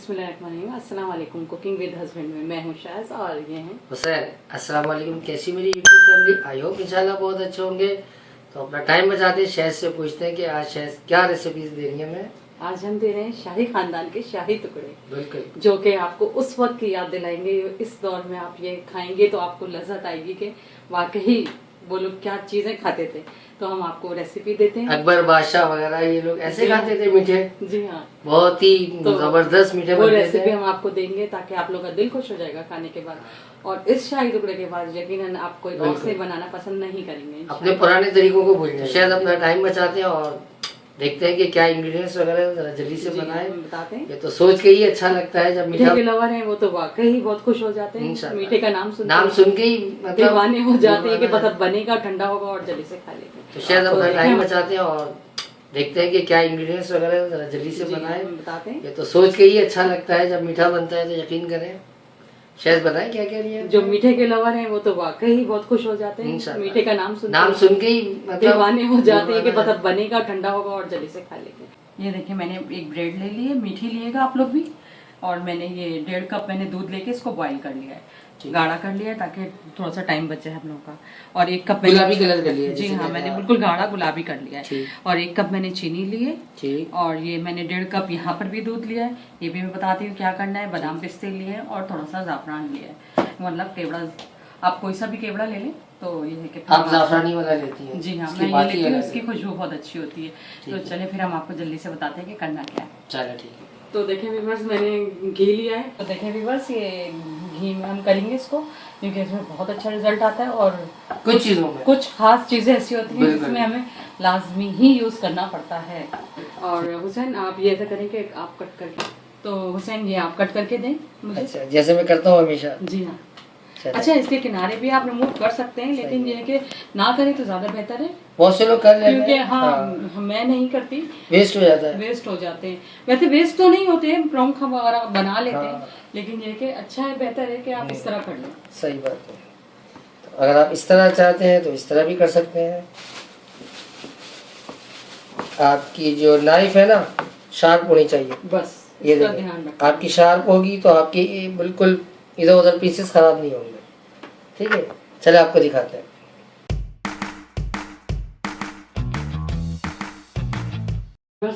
बिस्मिल्लाहिर्रहमानिर्रहीम। अस्सलाम वालेकुम। कुकिंग विद हस्बैंड में मैं हूँ शाज और ये हैं हुसैन। अस्सलाम वालेकुम। कैसी मेरी यूट्यूब फैमिली? आई होप इंशाल्लाह बहुत अच्छे होंगे। तो अपना टाइम बचाते शहद से पूछते हैं कि आज शहद क्या रेसिपीज दे रही है हमें। आज हम दे रहे हैं शाही खानदान के शाही टुकड़े, बिल्कुल, जो कि आपको उस वक्त की याद दिलाएंगे। इस दौर में आप ये खाएंगे तो आपको लज्जत आएगी कि वाकई वो लोग क्या चीजें खाते थे। तो हम आपको रेसिपी देते हैं। अकबर बादशाह वगैरह ये लोग ऐसे खाते थे मीठे। जी हाँ, बहुत ही तो जबरदस्त मीठे वो बनते रेसिपी थे। हम आपको देंगे ताकि आप लोग का दिल खुश हो जाएगा खाने के बाद। और इस शाही टुकड़े के बाद यकीनन आप कोई और से बनाना पसंद नहीं करेंगे। अपने पुराने तरीकों को भूल जाए। शायद अपना टाइम बचाते हैं और देखते हैं कि क्या इंग्रेडिएंट्स वगैरह जरा जल्दी से बनाए। बताते हैं। ये तो सोच के ही अच्छा लगता है जब मीठा के लवर हैं वो तो वाकई बहुत खुश हो जाते हैं। मीठे का नाम सुन के ही मतलब दीवाने हो जाते हैं कि मतलब बनेगा, ठंडा होगा और जल्दी से खा लेंगे। तो शायद अपना टाइम बचाते हैं और देखते हैं कि क्या इंग्रेडिएंट्स वगैरह जरा जल्दी से बनाए। बताते हैं। ये तो सोच के ही अच्छा लगता है जब मीठा बनता है तो यकीन करें। शायद बताएं क्या क्या लिया। जो मीठे के लवर हैं वो तो वाकई बहुत खुश हो जाते हैं। मीठे का नाम सुन के ही मतलब दीवाने हो जाते हैं कि मतलब बनेगा, ठंडा होगा और जल्दी से खा लेंगे। ये देखिए मैंने एक ब्रेड ले ली है, मीठी लिएगा आप लोग भी। और मैंने ये 1.5 कप मैंने दूध लेके इसको बॉईल कर लिया है, गाढ़ा कर लिया है ताकि थोड़ा सा टाइम बचे हम लोग का। और 1 कप गुलाबी कलर कर लिया। जी हाँ, मैंने बिल्कुल गाढ़ा गुलाबी कर लिया है। और 1 कप मैंने चीनी ली है। और ये मैंने 1.5 कप यहाँ पर भी दूध लिया है। ये भी मैं बताती हूँ क्या करना है। बादाम पिस्ते लिए हैं और थोड़ा सा जाफरान लिया है, मतलब केवड़ा। आप कोई सा भी केवड़ा ले लें। तो ये है कि आप जाफरानी वाला लेती हैं? जी हाँ, मैं ये लेती हूँ, इसकी खुशबू बहुत अच्छी होती है। तो चलिए फिर हम आपको जल्दी से बताते हैं कि करना क्या है। चलो ठीक है। तो देखें व्यूअर्स, मैंने घी लिया है। तो देखें व्यूअर्स, ये घी में हम करेंगे इसको क्योंकि इसमें बहुत अच्छा रिजल्ट आता है। और कुछ चीजों में कुछ खास चीजें ऐसी होती हैं जिसमें हमें लाजमी ही यूज करना पड़ता है। और हुसैन आप ये ऐसा करें कि आप कट करके, तो हुसैन ये आप कट करके दें मुझे। अच्छा, जैसे मैं करता हूँ हमेशा। जी हाँ। अच्छा, इसके किनारे भी आप रिमूव कर सकते हैं, लेकिन ये है कि ना करें तो ज्यादा बेहतर है। बहुत से लोग कर लेते हैं, क्योंकि हाँ, मैं नहीं करती, वेस्ट हो जाता है। वेस्ट हो जाते हैं। वैसे वेस्ट तो नहीं होते हैं, प्रमुख वगैरह बना लेते हैं। लेकिन ये कि अच्छा है, बेहतर है कि आप इस तरह कर लें। सही बात है। तो अगर आप इस तरह चाहते हैं तो इस तरह भी कर सकते हैं। आपकी जो नाइफ है ना, शार्प होनी चाहिए। बस ये देखिए, आपकी शार्प होगी तो आपकी बिल्कुल इधर उधर पीसेस खराब नहीं होंगे। ठीक है, चले आपको दिखाते हैं।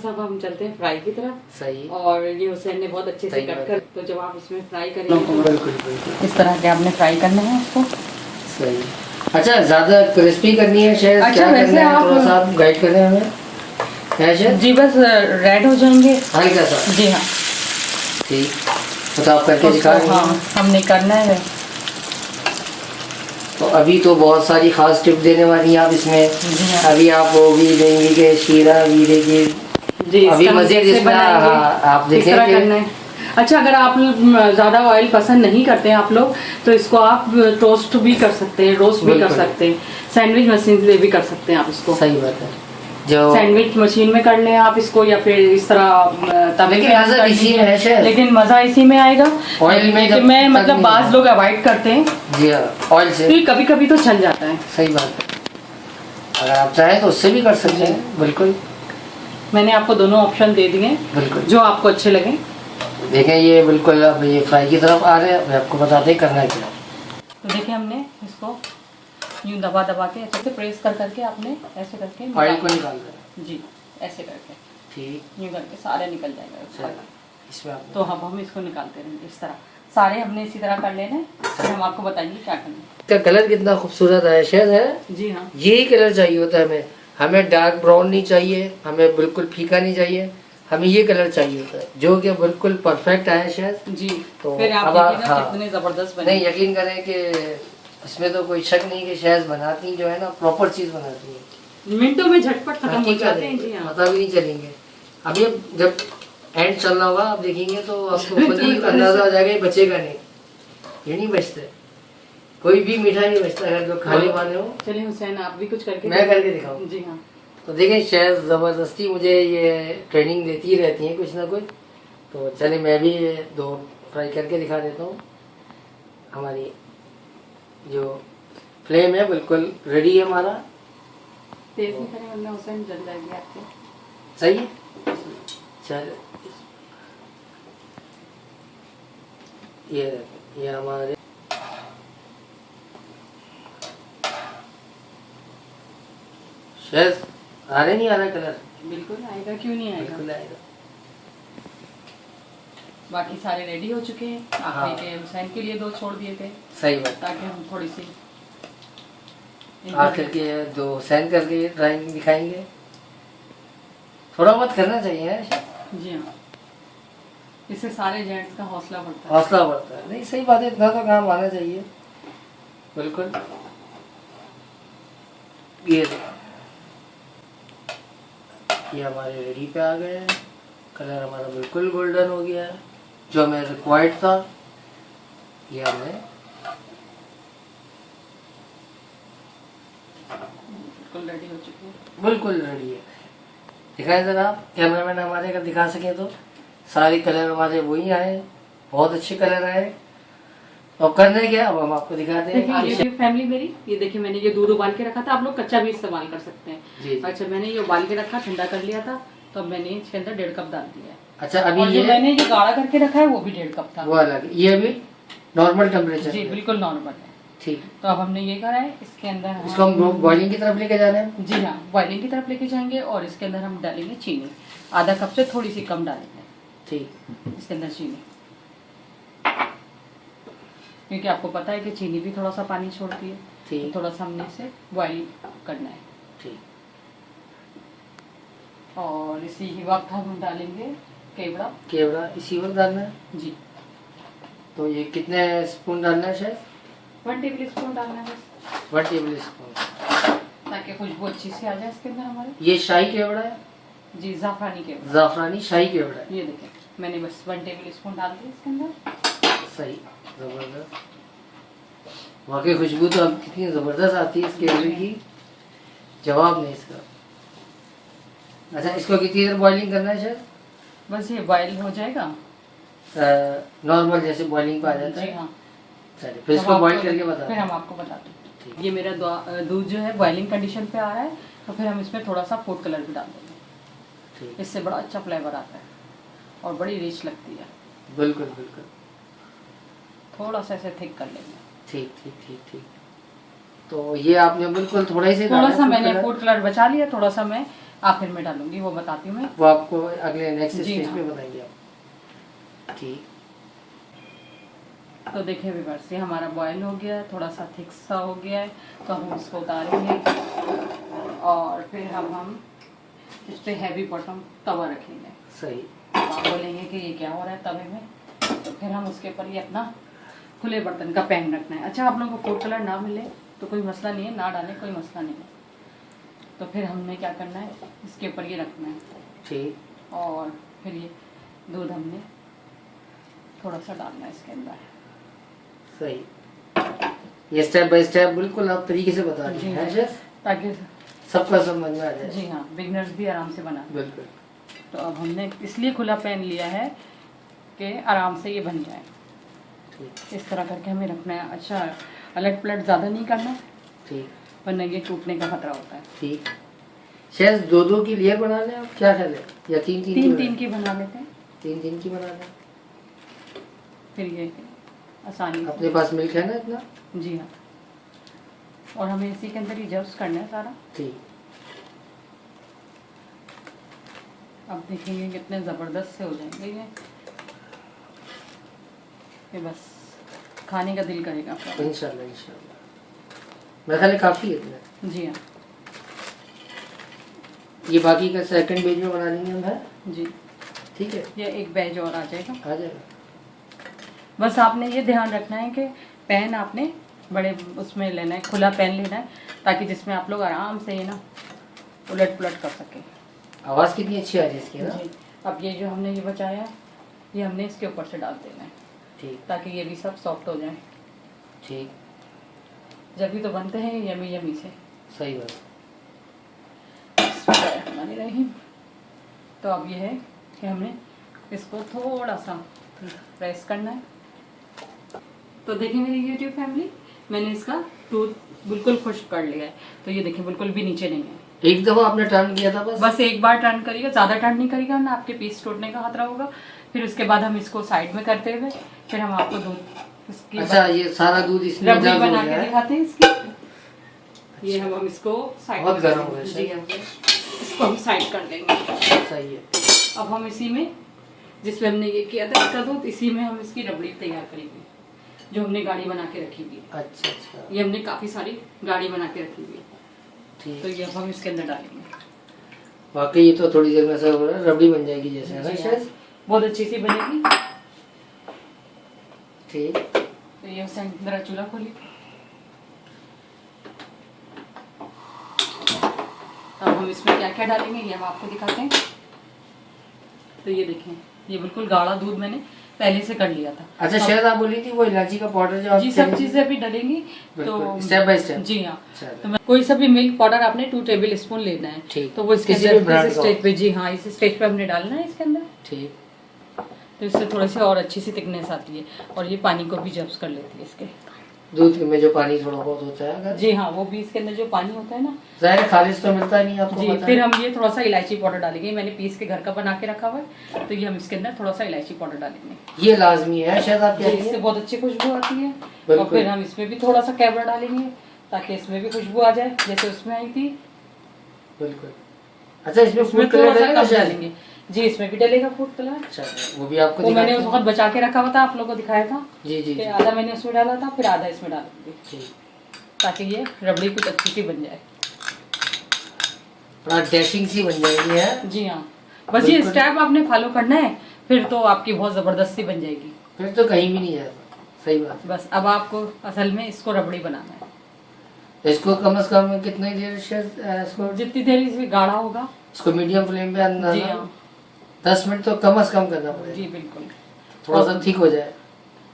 अब हम चलते हैं फ्राई की तरफ। सही। और ये हुसैन ने बहुत अच्छे से कट कर, तो जब आप इसमें फ्राई करेंगे बिल्कुल इस तरह के आपने फ्राई करना है उसको। सही। अच्छा, ज्यादा क्रिस्पी करनी है शायद? अच्छा, क्या वैसे करना है, थोड़ा सा आप गाइड करें हमें। जी बस रेड हो जाएंगे हल्का सा। जी हाँ, ठीक। तो आप करके दिखा रहे हैं। हाँ, हमने करना है। तो अभी तो बहुत सारी खास टिप देने वाली हैं आप इसमें। हाँ। अभी आप वो भी देंगे कि शीरा भी देंगे जी, अभी मजीद इसमें आप देखें कि अच्छा, अगर आप ज़्यादा ऑयल पसंद नहीं करते हैं आप लोग, तो इसको आप टोस्ट भी कर सकते हैं, रोस्ट भी कर सकते हैं, सैंडविच मशीन से भी कर सकते हैं आप इसको। सही बात है। जो सैंडविच मशीन में कर लें आप इसको, या फिर इस तरह तवे लेकिन मजा इसी में है शायद। लेकिन मजा इसी में आएगा। ऑयल में मैं मतलब बाज़ लोग अवॉइड करते हैं जी हाँ, ऑयल से। कभी कभी तो चल जाता है। सही बात है। अगर आप चाहें तो उससे भी कर सकते हैं। बिल्कुल, मैंने आपको दोनों ऑप्शन दे दिए, बिल्कुल जो आपको अच्छे लगे। देखें ये बिल्कुल अब ये फ्राई की तरफ आ रहे हैं। मैं आपको बताते हैं करना क्या। तो देखिए हमने इसको यूं दबा दबा के ऐसे प्रेस कर करके आपने ऐसे करके ऑयल को निकाल दें। जी, ऐसे करके ठीक, यूं करके सारे निकल जाएगा इसमें आप तो हम इसको निकालते रहेंगे इस तरह। सारे हमने इसी तरह कर लेना है, फिर हम आपको बताएंगे क्या करना है। इसका कलर कितना खूबसूरत है शायद है। जी हाँ, यही कलर चाहिए होता है हमें। हमें डार्क ब्राउन नहीं चाहिए, हमें बिल्कुल फीका नहीं चाहिए, हमें ये कलर चाहिए होता है जो कि बिल्कुल परफेक्ट आए शायद। जी। तो फिर आप देखिए ना कितने जबरदस्त बने। नहीं, यकीन करें कि इसमें तो कोई शक नहीं कि शायद बनाती जो है ना प्रॉपर चीज बनाती है, मिनटों में झटपट खत्म हो जाते हैं। जी हाँ, पता भी नहीं चलेंगे। अभी जब एंड चलना होगा आप देखेंगे तो आपको खुद ही अंदाजा हो जाएगा ये बचेगा नहीं। ये नहीं बचते, कोई भी मीठा नहीं बचता अगर जो खाने वाले हो। चलिए हुसैन आप भी कुछ करके, मैं करके दिखाऊं। जी हाँ। तो देखें शायद ज़बरदस्ती मुझे ये ट्रेनिंग देती ही रहती है कुछ ना कुछ। तो चले मैं भी 2 फ्राई करके दिखा देता हूँ। हमारी जो फ्लेम है बिल्कुल रेडी है हमारा। तेज नहीं करें वरना हुसैन जल जाएगी आपके। सही है। चल ये हमारे शेष आ रहे नहीं आ रहा कलर? बिल्कुल आएगा, क्यों नहीं आएगा, बिल्कुल आएगा। बाकी सारे रेडी हो चुके हैं। आखिरी के हुसैन के लिए 2 छोड़ दिए थे, सही बात, ताकि हम थोड़ी सी आखिर के 2 हुसैन करके ड्राइंग दिखाएंगे। थोड़ा बहुत करना चाहिए है। जी हाँ, इससे सारे जेंट्स का हौसला बढ़ता है। हौसला बढ़ता है, नहीं सही बात है, इतना तो काम आना चाहिए। बिल्कुल। ये हमारे रेडी पे आ गए हैं। कलर हमारा बिल्कुल गोल्डन हो गया है, जो हमें रिक्वायर्ड था। ये हमने बिल्कुल रेडी हो चुकी है। बिल्कुल रेडी है। दिखाएं जरा आप कैमरामैन हमारे, अगर दिखा सके तो। सारे कलर हमारे वही आए, बहुत अच्छे कलर आए। अब करने क्या, अब हम आपको दिखाते हैं। ये फैमिली मेरी, ये देखिए मैंने ये दूध उबाल के रखा था। आप लोग कच्चा भी इस्तेमाल कर सकते हैं। जी। अच्छा, मैंने ये उबाल के रखा, ठंडा कर लिया था, तो अब मैंने इसके अंदर 1.5 कप डाल दिया है। अच्छा, अभी और ये मैंने ये गाढ़ा करके रखा है वो भी 1.5 कप था। वो अलग, ये अभी नॉर्मल टेम्परेचर? जी बिल्कुल नॉर्मल है। ठीक। तो अब हमने ये करा है, इसके अंदर इसको हम बॉइलिंग की तरफ लेके जा रहे हैं। जी हाँ, बॉइलिंग की तरफ लेके जाएंगे। और इसके अंदर हम डालेंगे चीनी, आधा कप से थोड़ी सी कम डालेंगे। ठीक। इसके अंदर चीनी, क्योंकि आपको पता है कि चीनी भी थोड़ा सा पानी छोड़ती है। ठीक। तो थोड़ा सा हमने इसे बॉइल करना है। ठीक। और इसी ही वक्त हम डालेंगे केवड़ा। केवड़ा इसी वक्त डालना है जी। तो ये कितने स्पून डालना है? शायद 1 टेबल स्पून डालना है बस, 1 टेबल स्पून, ताकि खुशबू अच्छी से आ जाए इसके अंदर हमारे। ये शाही केवड़ा है? जी, जाफरानी केवड़ा, जाफरानी शाही केवड़ा है। ये देखिए मैंने बस 1 टेबल स्पून डाल दिया इसके अंदर। सही, जबरदस्त। वाकई खुशबू तो अब कितनी जबरदस्त आती है इस केवड़े की, जवाब नहीं इसका। अच्छा, इसको कितनी देर बॉइलिंग करना है? शायद बस ये बॉइल हो जाएगा नॉर्मल जैसे बॉइलिंग पे आ जाता जी है। हाँ। चलिए फिर इसको बॉइल करके फिर बता। हम आपको बताते हैं। ये मेरा दूध जो है बॉइलिंग कंडीशन पे आ रहा है, तो फिर हम इसमें थोड़ा सा फूड कलर भी डाल देंगे। ठीक। इससे बड़ा अच्छा फ्लेवर आता है और बड़ी रिच लगती है। बिल्कुल बिल्कुल। थोड़ा सा ऐसे थिक कर लेंगे। ठीक ठीक ठीक ठीक। तो ये आपने बिल्कुल थोड़ा ही से थोड़ा सा मैंने फूड कलर बचा लिया, थोड़ा सा मैं आखिर में डालूंगी, वो बताती हूँ मैं। वो आपको अगले नेक्स्ट जी स्टेज हाँ। पे बताएंगे आप। ठीक। तो देखिए व्यूअर्स, ये हमारा बॉयल हो गया है, थोड़ा सा थिक सा हो गया है, तो हम इसको उतारेंगे और फिर हम इस पे हैवी बॉटम तवा रखेंगे। सही। आप बोलेंगे कि ये क्या हो रहा है तवे में, तो फिर हम उसके ऊपर ये अपना खुले बर्तन का पैन रखना है। अच्छा, आप लोगों को फूड कलर ना मिले तो कोई मसला नहीं है, ना डालें कोई मसला नहीं है। तो फिर हमने क्या करना है, इसके ऊपर ये रखना है। ठीक। और फिर ये दूध हमने थोड़ा सा डालना है इसके अंदर। सही। ये स्टेप बाय स्टेप बिल्कुल आप तरीके से बता रहे हैं जैस, ताकि सबका समझ में आ जाए। जी हाँ, बिगनर्स भी आराम से बना। बिल्कुल। तो अब हमने इसलिए खुला पैन लिया है कि आराम से ये बन जाए। ठीक। इस तरह करके हमें रखना है। अच्छा, अलट पलट ज़्यादा नहीं करना है, ठीक, वरना ये टूटने का खतरा होता है। ठीक। शायद 2-2 की लेयर बना लें आप, क्या ख्याल है? या 3-3 की बना लेते हैं। 3-3 की बना लें, फिर ये आसानी से। अपने पास मिल्क है ना इतना? जी हाँ। और हमें इसी के अंदर ही जब्स करना है सारा। ठीक। अब देखेंगे कितने ज़बरदस्त से हो जाएंगे ये बस खाने का दिल करेगा आपका। इंशाल्लाह इंशाल्लाह। मेरे ख्याल है काफ़ी है इतना। जी हाँ। ये बाकी का सेकंड पेज में बना लेंगे हम, है जी। ठीक है, ये एक बैच और आ जाएगा। आ जाएगा। बस आपने ये ध्यान रखना है कि पैन आपने बड़े उसमें लेना है, खुला पैन लेना है, ताकि जिसमें आप लोग आराम से ना उलट पुलट कर सकें। आवाज़ कितनी अच्छी आ रही है इसकी ना। जी। अब ये जो हमने ये बचाया है, ये हमने इसके ऊपर से डाल देना है, ठीक, ताकि ये भी सब सॉफ्ट हो जाए। ठीक। जब भी तो बनते हैं यमी यमी से। सही बात। बिस्मिल्लाहिर्रहमानिर्रहीम। तो अब ये है कि हमने इसको थोड़ा सा प्रेस करना है। तो देखिए मेरी यूट्यूब फैमिली, मैंने इसका दूध बिल्कुल खुश्क कर लिया है। तो ये देखिए बिल्कुल भी नीचे नहीं है। एक दफा आपने टर्न किया था बस? बस एक बार टर्न करिएगा, ज्यादा टर्न नहीं करिएगा ना, आपके पीस टूटने का खतरा होगा। फिर उसके बाद हम इसको साइड में करते हुए फिर हम आपको दूध इसकी अच्छा ये सारा दूध इसमें रबड़ी जब हो बना के गया है। दिखाते हैं इसकी। ये हम इसको साइड बहुत में गर्म हो गया जी इसको हम साइड कर देंगे। सही है। अब हम इसी में जिसमें हमने ये किया था इसका दूध, इसी में हम इसकी रबड़ी तैयार करेंगे जो हमने गाड़ी बना के रखी हुई है। अच्छा अच्छा ये हमने काफी सारी गाड़ी बना के रखी हुई है, ठीक। तो ये अब हम इसके अंदर डालेंगे। वाकई ये तो थोड़ी देर में ऐसा हो रहा है रबड़ी बन जाएगी जैसे, है ना शायद? बहुत अच्छी सी बनेगी। ठीक। तो ये उसे अंदर चूल्हा खोलिए। अब हम इसमें क्या क्या डालेंगे ये हम आपको दिखाते हैं। तो ये देखें, ये बिल्कुल गाढ़ा दूध मैंने पहले से कर लिया था। अच्छा शायद आप बोली थी वो इलायची का पाउडर जो आप जी सब चीजें अभी डलेंगी तो स्टेप बाय स्टेप। जी हाँ। तो कोई सा भी मिल्क पाउडर आपने 2 टेबल स्पून लेना है। ठीक। तो वो इसके किसी अंदर भी ब्रांड इस का स्टेज पे, जी हाँ इस स्टेज पे हमने डालना है इसके अंदर। ठीक। तो इससे थोड़ी सी और अच्छी सी थिकनेस आती है और ये पानी को भी जब्स कर लेती है इसके। दूध में जो पानी थोड़ा बहुत होता है अगर, जी हाँ वो भी इसके अंदर जो पानी होता है ना, ज़ाहिर खालिश तो मिलता नहीं आपको जी। पता फिर है। हम ये थोड़ा सा इलायची पाउडर डालेंगे, मैंने पीस के घर का बना के रखा हुआ है, तो ये हम इसके अंदर थोड़ा सा इलायची पाउडर डालेंगे। ये लाजमी है शायद आप कह रही इससे हैं? बहुत अच्छी खुशबू आती है। और बिल्कुल। फिर हम इसमें भी थोड़ा सा कैवर डालेंगे ताकि इसमें भी खुशबू आ जाए जैसे उसमें आई थी। बिल्कुल। अच्छा इसमें इसमें फूड थोड़ा कलर सा डलेगा कम शायद? डालेंगे जी, इसमें भी डलेगा फूड कलर। अच्छा वो भी आपको वो मैंने दिखाते उस हैं? वक्त बचा के रखा हुआ था, आप लोगों को दिखाया था जी जी कि जी। आधा मैंने उसमें डाला था फिर आधा इसमें डालूंगी जी। ताकि ये रबड़ी कुछ अच्छी सी बन जाए। थोड़ा डैशिंग सी बन जाएगी है। जी हाँ, बस ये स्टेप आपने फॉलो करना है फिर तो आपकी बहुत जबरदस्ती बन जाएगी। फिर तो कहीं भी नहीं जाता। सही बात है। बस अब आपको असल में इसको रबड़ी बनाना है। इसको कम से कम कितनी देर शायद इसको जितनी देर इसमें गाढ़ा होगा। इसको मीडियम फ्लेम पे अंदर जी हाँ 10 मिनट तो कम से कम करना पड़ेगा, जी बिल्कुल। थोड़ा सा ठीक हो जाए।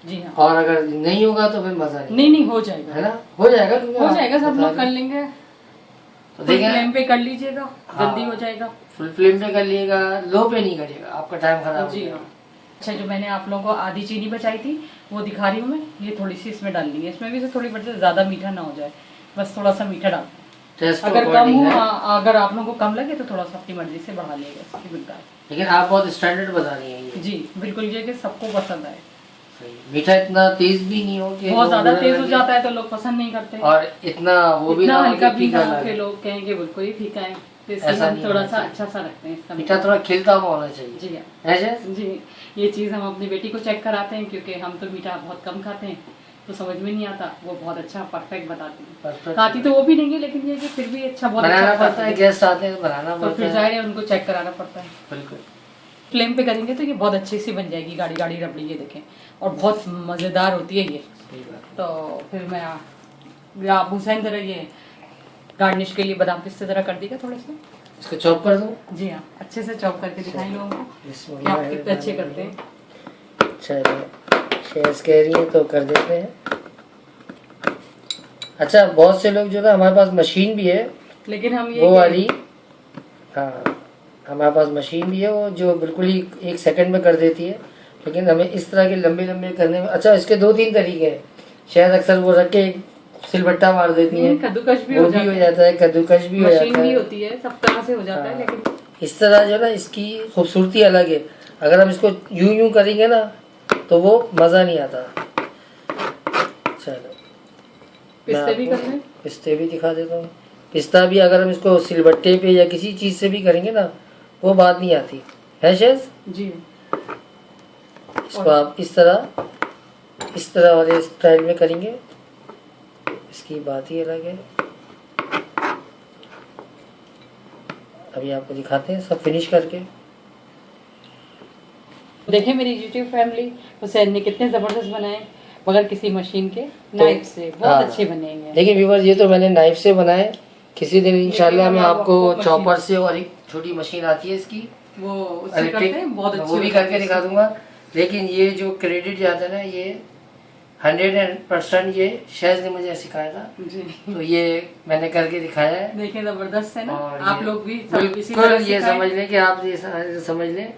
जी हाँ और अगर नहीं होगा तो फिर मजा नहीं, नहीं हो जाएगा, है ना? हो जाएगा क्योंकि हो आप जाएगा, सब बता लोग कर रहे हैं। लेंगे। तो फुल देखें फ्लेम पे कर लीजिएगा, हाँ। जल्दी हो जाएगा। फुल फ्लेम पे कर लिएगा, लो पे नहीं करिएगा, आपका टाइम खराब हो जी जाएगा। हाँ। अच्छा जो मैंने आप लोगों को आधी चीनी बचाई थी वो दिखा रही हूँ मैं, ये थोड़ी सी इसमें डाल ली है। इसमें भी से थोड़ी बड़ी ज्यादा मीठा ना हो जाए, बस थोड़ा सा मीठा डाल। टेस्ट अगर कम अकॉर्डिंग हो, है। अगर आप लोगों को कम लगे तो थोड़ा सा अपनी मर्जी से बढ़ा लिएगा इसकी मिकदार। लेकिन आप बहुत स्टैंडर्ड बता रही हैं ये। जी बिल्कुल, ये कि सबको पसंद आए। सही। मीठा इतना तेज भी नहीं हो कि बहुत ज्यादा बुरा तेज हो लगे, जाता है तो लोग पसंद नहीं करते, और इतना वो भी इतना ना हो हल्का कि भी फीका ना हो लगे। कि लोग कहेंगे बिल्कुल ही फीका है। तो ऐसा इसलिए हम नहीं थोड़ा होना सा चाहिए। अच्छा सा रखते हैं इसका मीठा थोड़ा खिलता हुआ होना चाहिए। जी हाँ ऐसे जी। ये चीज़ हम अपनी बेटी को चेक कराते हैं क्योंकि हम तो मीठा बहुत कम खाते हैं तो समझ में नहीं आता, वो बहुत अच्छा परफेक्ट बताती है। परफेक्ट खाती तो वो भी नहीं है लेकिन ये कि फिर भी अच्छा बहुत बनाना अच्छा पड़ता है, बताती गेस्ट आते हैं तो बनाना तो पड़ता फिर है। जाहिर है उनको चेक कराना पड़ता है। बिल्कुल। फ्लेम पे करेंगे तो ये बहुत अच्छी सी बन जाएगी, गाढ़ी गाढ़ी रबड़ी ये देखें, और बहुत मज़ेदार होती है ये। सही बात है। तो फिर मैं आप हुसैन जरा ये गार्निश के लिए बादाम पिस्ते जरा कर देगा थोड़े से। इसको चॉप कर दूं? जी हाँ, अच्छे से चॉप करके दिखाएं लोगों को कि बिस्मिल्लाह। आप कितने अच्छे करते हैं। चलिए शेयर्स कह रही है तो कर देते हैं। अच्छा बहुत से लोग जो ना, हमारे पास मशीन भी है लेकिन हम ये वो वाली, हाँ हमारे पास मशीन भी है वो जो बिल्कुल ही 1 सेकंड में कर देती है, लेकिन हमें इस तरह के लंबे लंबे करने में, अच्छा इसके 2-3 तरीके हैं। शायद अक्सर वो रख के सिलबट्टा मार देती है, कद्दूकश भी वो हो भी हो जाता जाता है, कद्दूकश भी हो है, जाता मशीन भी है। होती है, सब तरह से हो जाता है। हाँ। लेकिन इस तरह जो ना इसकी खूबसूरती अलग है, अगर हम इसको यूं यूं करेंगे ना तो वो मज़ा नहीं आता। चलो पिस्ते भी मैं कर आपको लें। पिस्ते भी दिखा देता हूँ। पिस्ता भी अगर हम इसको सिलबट्टे पे या किसी चीज़ से भी करेंगे ना वो बात नहीं आती है शेज। जी इसको आप इस तरह वाले स्टाइल में करेंगे, इसकी बात ही अलग है। अभी आपको दिखाते हैं सब फिनिश करके। देखें मेरी यूट्यूब फैमिली, हुसैन ने कितने जबरदस्त बनाए मगर किसी मशीन के नाइफ से बहुत हाँ। अच्छे बनेंगे। देखिए व्यूअर्स ये तो मैंने नाइफ से बनाए, किसी दिन इंशाल्लाह मैं लेकिन हम आपको आपको चॉपर से, और एक छोटी मशीन आती है इसकी वो उससे करते हैं बहुत अच्छे, वो भी करके दिखा दूंगा। लेकिन ये जो क्रेडिट जाता है ना ये 100% ये शहज ने मुझे सिखाया था, जी। तो ये मैंने करके दिखाया है। देखें जबरदस्त है ना, और आप ये लोग भी सब इसी बिल्कुल तरह ये सिखाएं। समझ लें कि आप ये समझ लें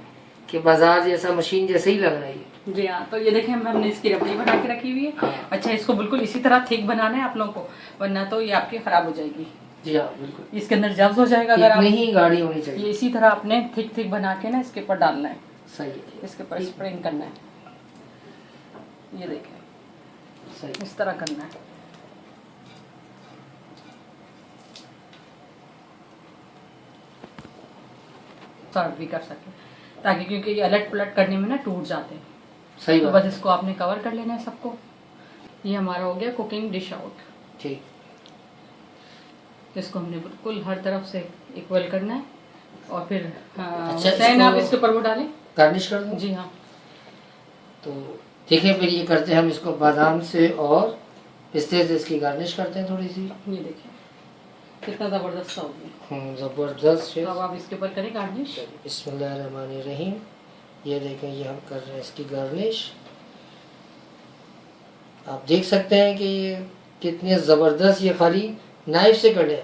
कि बाजार जैसा मशीन जैसे ही लग रहा है। जी हाँ, तो ये देखें हमने इसकी रबड़ी बना के रखी हुई है। हाँ। अच्छा इसको बिल्कुल इसी तरह थिक बनाना है आप लोगों को, वरना तो ये आपकी खराब हो जाएगी। जी हाँ बिल्कुल, इसके अंदर जब्स हो जाएगा अगर आप इतनी ही गाढ़ी होनी चाहिए। ये इसी तरह आपने थिक थिक बना के ना इसके ऊपर डालना है। सही है। इसके ऊपर स्प्रिंग करना है, ये देखें सही, इस तरह करना है। सर्व भी कर सके ताकि, क्योंकि ये अलट पलट करने में ना टूट जाते हैं। सही तो बात। बस इसको आपने कवर कर लेना है सबको। ये हमारा हो गया कुकिंग डिश आउट। ठीक, इसको हमने बिल्कुल हर तरफ से इक्वल करना है और फिर अच्छा, हुसैन आप इसके ऊपर वो डालें, गार्निश कर दूं? जी हाँ। तो देखिए फिर ये करते हैं हम इसको बादाम से और पिस्ते से इसकी गार्निश करते हैं थोड़ी सी। ये देखिए कितना जबरदस्त हो गया। जबरदस्त। तो अब आप इसके ऊपर करें गार्निश। बिस्मिल्लाहिर्रहमानिर्रहीम। ये देखें ये हम कर रहे हैं इसकी गार्निश। आप देख सकते हैं कि ये कितने ज़बरदस्त, ये खाली नाइफ से कटे,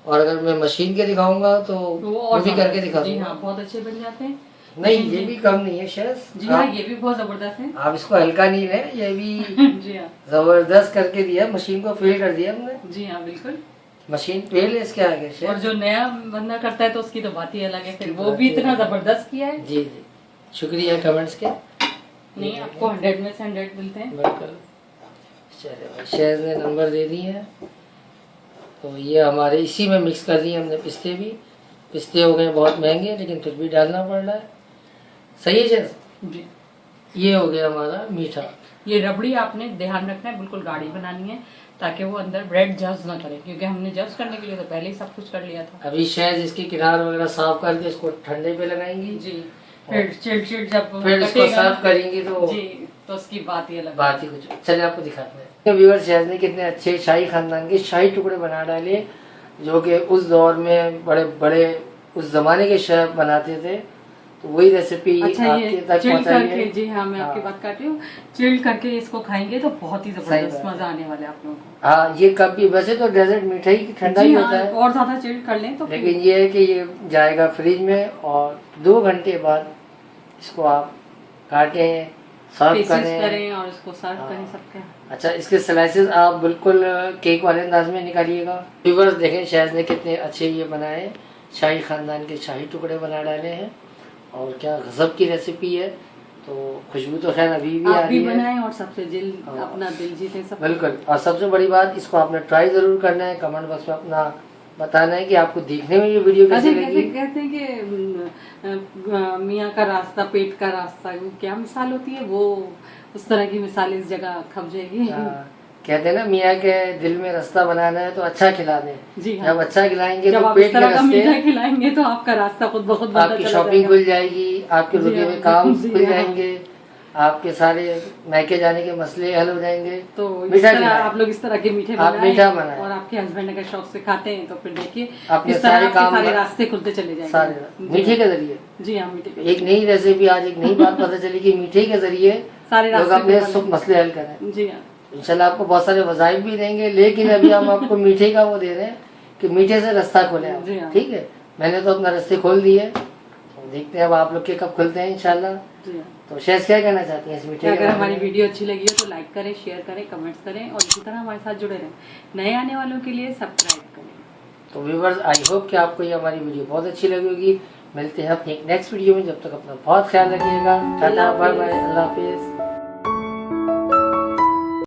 और अगर मैं मशीन के दिखाऊंगा तो वो भी करके दिखा जी दूंगा। हाँ, बहुत अच्छे बन जाते हैं। नहीं ये भी कम नहीं है शेफ जी हाँ, ये भी बहुत जबरदस्त है। आप इसको हल्का नहीं लें, ये भी जी हाँ, जबरदस्त करके दिया, मशीन को फेल कर दिया हमने। जी हाँ बिल्कुल। मशीन फेल है इसके आगे शेफ। और जो नया बंदा करता है तो उसकी तो बात ही अलग है, फिर वो भी इतना जबरदस्त किया है। जी जी, शुक्रिया कमेंट्स के। नहीं, आपको 100 में से 100 मिलते हैं। बिल्कुल। चलिए भाई, शेफ ने नंबर दे दिए हैं। तो ये हमारे इसी में मिक्स कर दिए हमने पिस्ते भी। पिस्ते हो गए बहुत महंगे लेकिन फिर भी डालना पड़ रहा है। सही है शेफ जी। ये हो गया हमारा मीठा। ये रबड़ी आपने ध्यान रखना है, बिल्कुल गाढ़ी बनानी है ताकि वो अंदर ब्रेड जज ना करे, क्योंकि हमने जज करने के लिए तो पहले ही सब कुछ कर लिया था। अभी शायद इसके किनार वगैरह साफ करके इसको ठंडे पे लगाएंगी जी, फिर चिड़ जब फिर इसको कटेगा सर्व करेंगी तो जी, तो उसकी बात ही अलग। बात ही कुछ। चलिए आपको दिखाते हैं। व्यूअर शेफ ने कितने अच्छे शाही खानदान के शाही टुकड़े बना डाले, जो कि उस दौर में बड़े बड़े उस जमाने के शेफ बनाते थे। तो वही रेसिपी अच्छा, आपके तक चिल करके, पहुंचाएंगे। जी हाँ, मैं आपकी बात काट रही हूँ। चिल करके इसको खाएंगे तो बहुत ही जबरदस्त मजा आने वाला है आप लोगों को। हाँ, ये कभी वैसे तो डेजर्ट मीठा ही ठंडा ही होता है, और ज्यादा चिल कर लें तो लेकिन ये है कि ये जाएगा फ्रिज में और 2 घंटे बाद इसको आप काटें, सर्व करें और इसको सर्व करें सबके। अच्छा, इसके स्लाइसेस आप बिल्कुल केक वाले अंदाज में निकालिएगा। व्यूअर्स देखें शेफ ने कितने अच्छे ये बनाए, शाही खानदान के शाही टुकड़े बना डाले हैं, और क्या गजब की रेसिपी है। तो खुशबू तो खैर अभी भी आ रही है। बनाएं और सबसे अपना दिल जीते सब। बिल्कुल, और सबसे बड़ी बात, इसको आपने ट्राई जरूर करना है। कमेंट बॉक्स में अपना बताना है कि आपको देखने में ये वीडियो कैसी लगी। कहते हैं कि मियाँ का रास्ता पेट का रास्ता, क्या मिसाल होती है वो, उस तरह की मिसाल इस जगह खप जाएगी। कहते हैं ना, मियाँ के दिल में रास्ता बनाना है तो अच्छा खिला दें। जी हाँ। जब अच्छा खिलाएंगे जब तो आप पेट इस के तरह का मीठा रास्ते, खिलाएंगे तो आपका रास्ता खुद ब खुद बनता आपकी चला शॉपिंग जाएगा। खुल जाएगी, आपके रुके हुए काम जी खुल हाँ। जाएंगे, आपके सारे मैके जाने के मसले हल हो जाएंगे। तो मीठा इस तरह खिलाएं। आप लोग इस तरह के मीठे आप मीठा बनाएं। और आपके हस्बैंड अगर शौक से खाते हैं तो फिर देखिए आपके इस तरह सारे आपके काम सारे रास्ते खुलते चले जाएंगे सारे मीठे के जरिए। जी हाँ, मीठे के एक नई रेसिपी, आज एक नई बात पता चली कि मीठे के जरिए सारे लोग रास्ते अपने खुल सुख मसले हल करें। जी हाँ, इंशाल्लाह आपको बहुत सारे वज़ाइफ भी देंगे, लेकिन अभी हम आपको मीठे का वो दे रहे हैं कि मीठे से रास्ता खोले आप। जी हाँ। ठीक है, मैंने तो अपना रास्ते खोल दिए, तो देखते हैं अब आप लोग के कब खुलते हैं इंशाल्लाह। जी हाँ। तो शेफ क्या कहना चाहती हैं इस मीठे के अगर बारे हमारी में? वीडियो अच्छी लगी हो तो लाइक करें, शेयर करें, कमेंट्स करें और इसी तरह हमारे साथ जुड़े रहें। नए आने वालों के लिए सब्सक्राइब करें। तो व्यूअर्स, आई होप कि आपको ये हमारी वीडियो बहुत अच्छी लगी होगी। मिलते हैं अपनी एक नेक्स्ट वीडियो में, जब तक अपना बहुत ख्याल रखिएगा। टाटा, बाय बाय, अल्लाह हाफिज़।